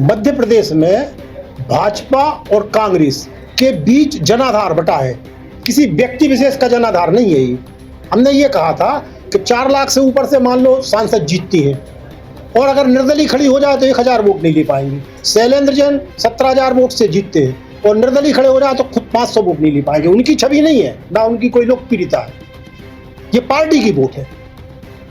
मध्य प्रदेश में भाजपा और कांग्रेस के बीच जनाधार बटा है, किसी व्यक्ति विशेष का जनाधार नहीं है। ये हमने ये कहा था कि 4 लाख से ऊपर से मान लो सांसद जीतती हैं और अगर निर्दलीय खड़ी हो जाए तो 1000 वोट नहीं ले पाएंगे। शैलेंद्र जैन 17,000 वोट से जीतते हैं और निर्दलीय खड़े हो जाए तो खुद 500 वोट नहीं ले पाएंगे। उनकी छवि नहीं है, ना उनकी कोई लोकप्रियता है। ये पार्टी की वोट है,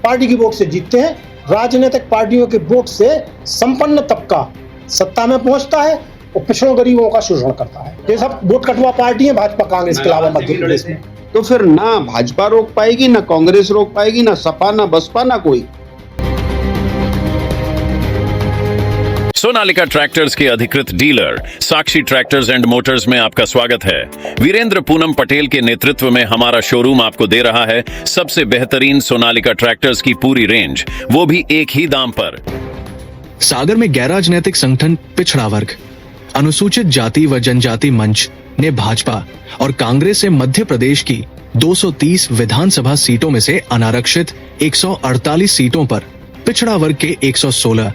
पार्टी की वोट से जीतते हैं। राजनीतिक पार्टियों के वोट से संपन्न तबका सत्ता में पहुंचता है और पिछड़ों गरीबों का शोषण करता है। ये सब वोट कटुआ पार्टी है भाजपा कांग्रेस के अलावा मध्य प्रदेश में। तो फिर ना भाजपा रोक पाएगी, ना कांग्रेस रोक पाएगी, ना सपा, ना बसपा, ना कोई। सोनालिका ट्रैक्टर्स के अधिकृत dealer Sakshi tractors and Motors में आपका स्वागत है। वीरेंद्र पूनम पटेल के नेतृत्व में हमारा शोरूम आपको दे रहा है सबसे बेहतरीन सोनालिका ट्रैक्टर्स की पूरी रेंज, वो भी एक ही दाम पर। सागर में गैर राजनीतिक संगठन पिछड़ा वर्ग अनुसूचित जाति व जनजाति मंच ने भाजपा और कांग्रेस से मध्य प्रदेश की 230 विधानसभा सीटों में से अनारक्षित 148 सीटों पर पिछड़ा वर्ग के 116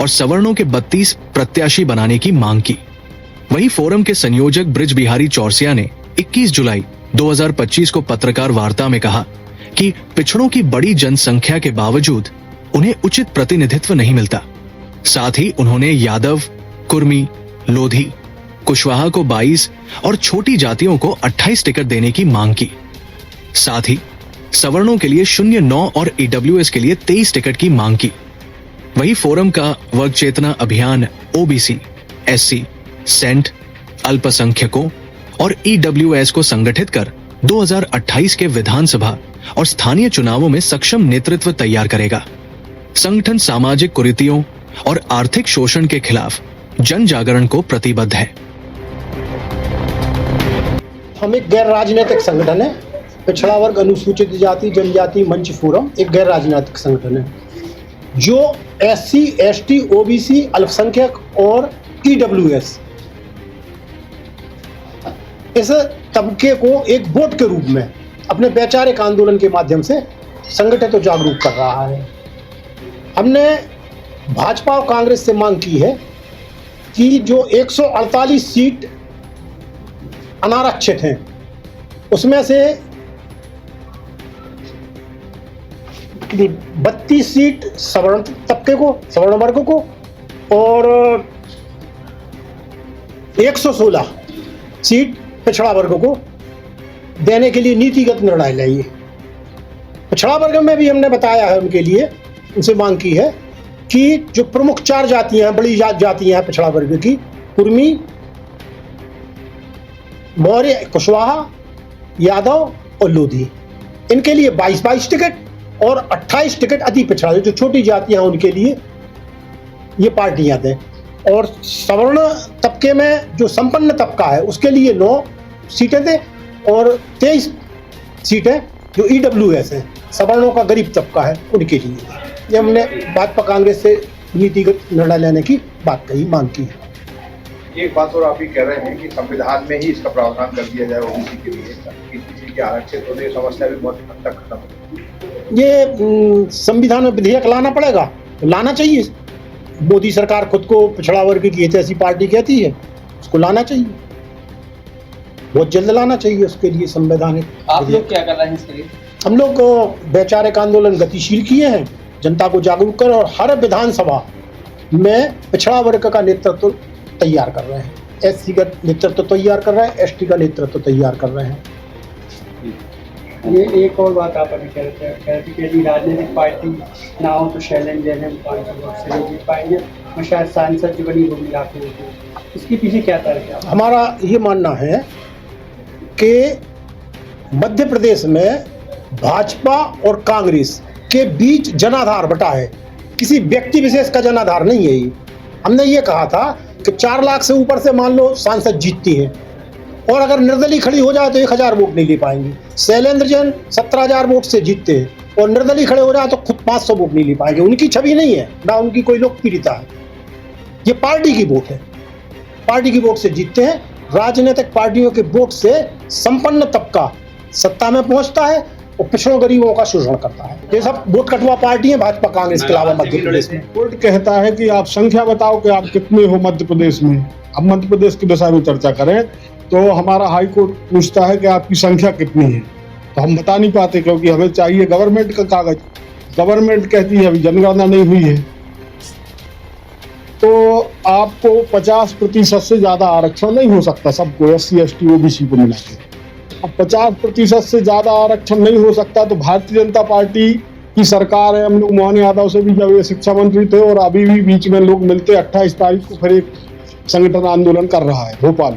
और सवर्णों के 32 प्रत्याशी बनाने की मांग की। वहीं फोरम के संयोजक ब्रिज बिहारी चौरसिया ने 21 जुलाई 2025 को पत्रकार वार्ता में कहा कि पिछड़ों की बड़ी जनसंख्या के बावजूद उन्हें उचित प्रतिनिधित्व नहीं मिलता। साथ ही उन्होंने यादव, कुर्मी, लोधी, कुशवाहा को 22 और छोटी जातियों को 28 टिकट देने की मांग की। साथ ही सवर्णों के लिए 0, 9 और ईडब्ल्यूएस के लिए 23 टिकट की मांग की। वही फोरम का वर्ग चेतना अभियान ओबीसी, एससी, सेंट, अल्पसंख्यकों और ईडब्ल्यूएस को संगठित कर 2028 के विधानसभा और स्थानीय चुनावों में सक्षम नेतृत्व तैयार करेगा। संगठन सामाजिक कुरीतियों और आर्थिक शोषण के खिलाफ जन जागरण को प्रतिबद्ध है। हम एक गैर राजनीतिक संगठन है। पिछड़ा वर्ग अनुसूचित जाति जनजाति मंच फोरम एक गैर राजनीतिक संगठन है जो एससी, एसटी, ओबीसी, अल्पसंख्यक और ईडब्ल्यूएस इस तबके को एक वोट के रूप में अपने वैचारिक आंदोलन के माध्यम से संगठित और जागरूक कर रहा है। हमने भाजपा और कांग्रेस से मांग की है कि जो 148 सीट अनारक्षित हैं उसमें से 32 सीट सवर्ण तबके को, सवर्ण वर्ग को और 116 सीट पिछड़ा वर्ग को देने के लिए नीतिगत निर्णय लेंगे। पिछड़ा वर्ग में भी हमने बताया है, उनके लिए उनसे मांग की है कि जो प्रमुख 4 जातियां हैं, बड़ी जातियां हैं पिछड़ा वर्ग की, कुर्मी, मौर्य, कुशवाहा, यादव और लोधी, इनके लिए 22 टिकट और 28 टिकट अति पिछड़ा जो छोटी जातियां हैं उनके लिए ये पार्टियां दें। और सवर्ण तबके में जो संपन्न तबका है उसके लिए 9 सीटें दें और 23 सीटें जो ईडब्ल्यूएस हैं, सवर्णों का गरीब तबका है, उनके लिए। ये हमने भाजपा कांग्रेस से नीतिगत निर्णय लेने की बात कही, मांग की है। एक बात और आप ही कह रहे हैं कि संविधान में ही इसका प्रावधान कर दिया जाए ओबीसी के लिए कि किसी के आरक्षित होने की समस्या भी बहुत हद तक खत्म हो। ये संविधान में विधेयक लाना पड़ेगा, लाना चाहिए। मोदी सरकार खुद को पिछड़ा वर्ग की ऐसी पार्टी कहती है, उसको लाना चाहिए, बहुत जल्द लाना चाहिए। उसके लिए संवैधानिक आप लोग क्या कर रहे हैं इसके लिए? हम लोग वैचारिक आंदोलन गतिशील किए हैं, जनता को जागरूक कर, और हर विधानसभा में पिछड़ा वर्ग का नेतृत्व तैयार कर रहे हैं। एससी का नेतृत्व तैयार कर रहे हैं, एसटी का नेतृत्व तैयार कर रहे हैं। ये एक और बात आप अभी कह रहे थे कि यदि राजनीतिक पार्टी ना हो तो शैलेंद्र जैन हम 500 वोट से नहीं जीत पाएंगे और शायद सांसद जो बनी होगी लाखों होगी। इसके पीछे क्या तर्क है? हमारा ये मानना है कि मध्य प्रदेश में भाजपा और कांग्रेस के बीच जनाधार बटा है, किसी व्यक्ति विशेष का जनाधार नहीं है। ये हमने ये कहा था कि 4 लाख से ऊपर से मान लो सांसद जीतती हैं और अगर निर्दलीय खड़ी हो जाए तो 1000 वोट नहीं ले पाएंगे। शैलेंद्र जैन 17,000 वोट से जीतते हैं और निर्दलीय खड़े हो जाए तो खुद 500 वोट नहीं ले पाएंगे। उनकी छवि नहीं है, ना उनकी कोई लोकप्रियता है। ये पार्टी की वोट है, पार्टी की वोट से जीतते हैं। राजनीतिक पार्टियों के वोट से संपन्न तबका सत्ता में पहुंचता है और पिछड़ों गरीबों का शोषण करता है। ये सब वोट कटुआ पार्टी है भाजपा कांग्रेस के अलावा मध्य प्रदेश में। कोर्ट कहता है कि आप संख्या बताओ कि आप कितने हो मध्य प्रदेश में। अब मध्य प्रदेश की दशा में चर्चा करें तो हमारा हाई कोर्ट पूछता है कि आपकी संख्या कितनी है, तो हम बता नहीं पाते क्योंकि हमें चाहिए गवर्नमेंट का कागज। गवर्नमेंट कहती है अभी जनगणना नहीं हुई है, तो आपको 50% से ज्यादा आरक्षण नहीं हो सकता सबको, SC ST OBC को मिला के। अब 50% से ज्यादा आरक्षण नहीं हो सकता तो भारतीय जनता पार्टी की सरकार है, हम लोग मोहन यादव से भी जब ये शिक्षा मंत्री थे और अभी भी बीच में लोग मिलते, 28 तारीख को फिर एक संगठन आंदोलन कर रहा है भोपाल।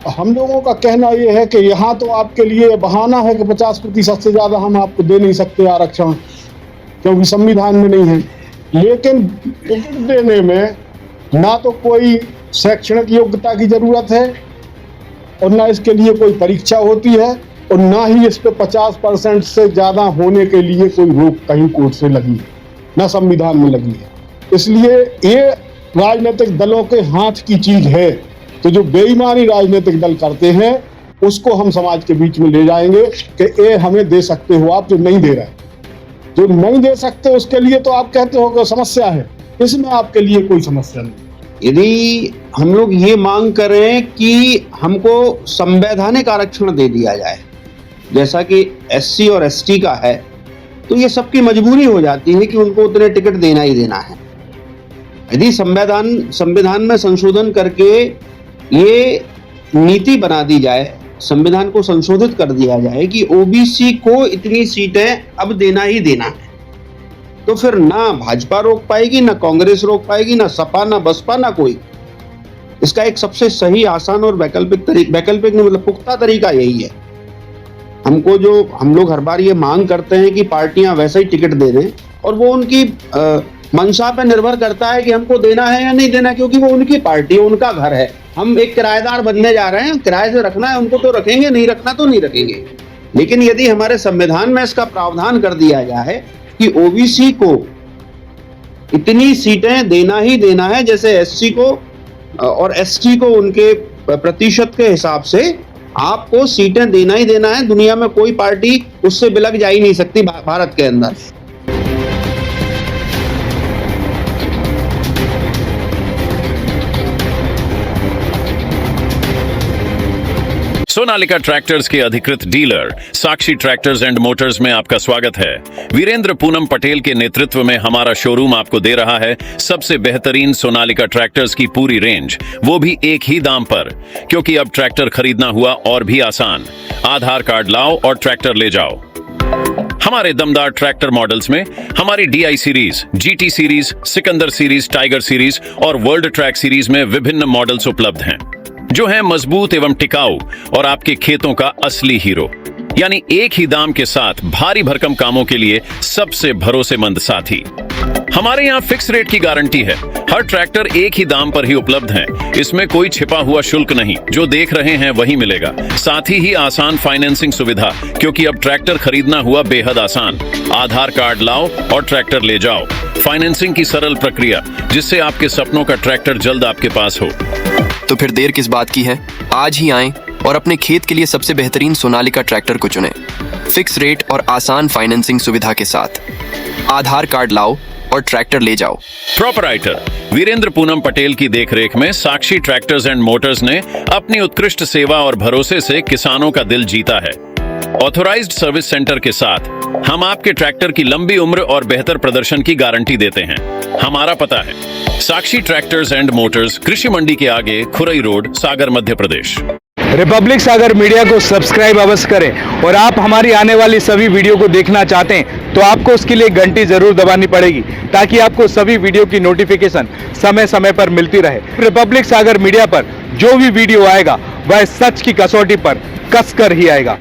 हम लोगों का कहना यह है कि यहाँ तो आपके लिए बहाना है कि 50% से ज्यादा हम आपको दे नहीं सकते आरक्षण क्योंकि संविधान में नहीं है, लेकिन टिकट देने में ना तो कोई शैक्षणिक योग्यता की जरूरत है और ना इसके लिए कोई परीक्षा होती है और ना ही इस पे 50% से ज्यादा होने के लिए कोई रोक कहीं कोर्ट से लगी है, ना संविधान में लगी है। इसलिए ये राजनीतिक दलों के हाथ की चीज है। तो जो बेईमानी राजनीतिक दल करते हैं उसको हम समाज के बीच में ले जाएंगे कि ये हमें दे सकते हो आप, जो नहीं दे रहे, जो नहीं दे सकते उसके लिए तो आप कहते हो कि समस्या है, इसमें आपके लिए कोई समस्या नहीं। यदि हम लोग ये मांग करें कि हमको संवैधानिक आरक्षण दे दिया जाए जैसा कि SC और ST का है, तो ये सबकी मजबूरी हो जाती है कि उनको उतने टिकट देना ही देना है। यदि संविधान में संशोधन करके ये नीति बना दी जाए, संविधान को संशोधित कर दिया जाए कि OBC को इतनी सीटें अब देना ही देना है, तो फिर ना भाजपा रोक पाएगी, ना कांग्रेस रोक पाएगी, ना सपा, ना बसपा, ना कोई। इसका एक सबसे सही, आसान और वैकल्पिक नहीं मतलब पुख्ता तरीका यही है। हमको जो हम लोग हर बार ये मांग करते हैं कि पार्टियां वैसे ही टिकट दे दें, और वो उनकी मंशा पर निर्भर करता है कि हमको देना है या नहीं देना, क्योंकि वो उनकी पार्टी है, उनका घर है। हम एक किराएदार बनने जा रहे हैं, किराए से रखना है उनको तो रखेंगे, नहीं रखना तो नहीं रखेंगे। लेकिन यदि हमारे संविधान में इसका प्रावधान कर दिया जाए कि OBC को इतनी सीटें देना ही देना है, जैसे SC को और ST को उनके प्रतिशत के हिसाब से आपको सीटें देना ही देना है, दुनिया में कोई पार्टी उससे बिलक जा ही नहीं सकती भारत के अंदर। सोनालिका ट्रैक्टर्स के अधिकृत dealer Sakshi tractors and Motors में आपका स्वागत है। वीरेंद्र पूनम पटेल के नेतृत्व में हमारा शोरूम आपको दे रहा है सबसे बेहतरीन सोनालिका ट्रैक्टर्स की पूरी रेंज, वो भी एक ही दाम पर। क्योंकि अब ट्रैक्टर खरीदना हुआ और भी आसान। आधार कार्ड लाओ और ट्रैक्टर ले जाओ। हमारे दमदार ट्रैक्टर मॉडल्स में हमारी DI series, GT series, Sikandar series, tiger series और वर्ल्ड ट्रैक सीरीज में विभिन्न मॉडल्स उपलब्ध हैं जो हैं मजबूत एवं टिकाऊ और आपके खेतों का असली हीरो। यानी एक ही दाम के साथ भारी भरकम कामों के लिए सबसे भरोसेमंद साथी। हमारे यहाँ फिक्स रेट की गारंटी है। हर ट्रैक्टर एक ही दाम पर ही उपलब्ध है, इसमें कोई छिपा हुआ शुल्क नहीं, जो देख रहे हैं वही मिलेगा। साथ ही आसान फाइनेंसिंग सुविधा, क्योंकि अब ट्रैक्टर खरीदना हुआ बेहद आसान। आधार कार्ड लाओ और ट्रैक्टर ले जाओ। फाइनेंसिंग की सरल प्रक्रिया, जिससे आपके सपनों का ट्रैक्टर जल्द आपके पास हो। तो फिर देर किस बात की है? आज ही आएं और अपने खेत के लिए सबसे बेहतरीन सोनालिका ट्रैक्टर को चुनें। फिक्स रेट और आसान फाइनेंसिंग सुविधा के साथ। आधार कार्ड लाओ और ट्रैक्टर ले जाओ। प्रोपराइटर वीरेंद्र पूनम पटेल की देखरेख में साक्षी ट्रैक्टर्स एंड मोटर्स ने अपनी उत्कृष्ट सेवा और भरोसे से किसानों का दिल जीता है। ऑथोराइज्ड सर्विस सेंटर के साथ हम आपके ट्रैक्टर की लंबी उम्र और बेहतर प्रदर्शन की गारंटी देते हैं। हमारा पता है साक्षी ट्रैक्टर्स एंड मोटर्स, कृषि मंडी के आगे, खुरई रोड, सागर, मध्य प्रदेश। रिपब्लिक सागर मीडिया को सब्सक्राइब अवश्य करें और आप हमारी आने वाली सभी वीडियो को देखना चाहते हैं तो आपको उसके लिए घंटी जरूर दबानी पड़ेगी, ताकि आपको सभी वीडियो की नोटिफिकेशन समय समय पर मिलती रहे। रिपब्लिक सागर मीडिया पर जो भी वीडियो आएगा वह सच की कसौटी पर कसकर ही आएगा।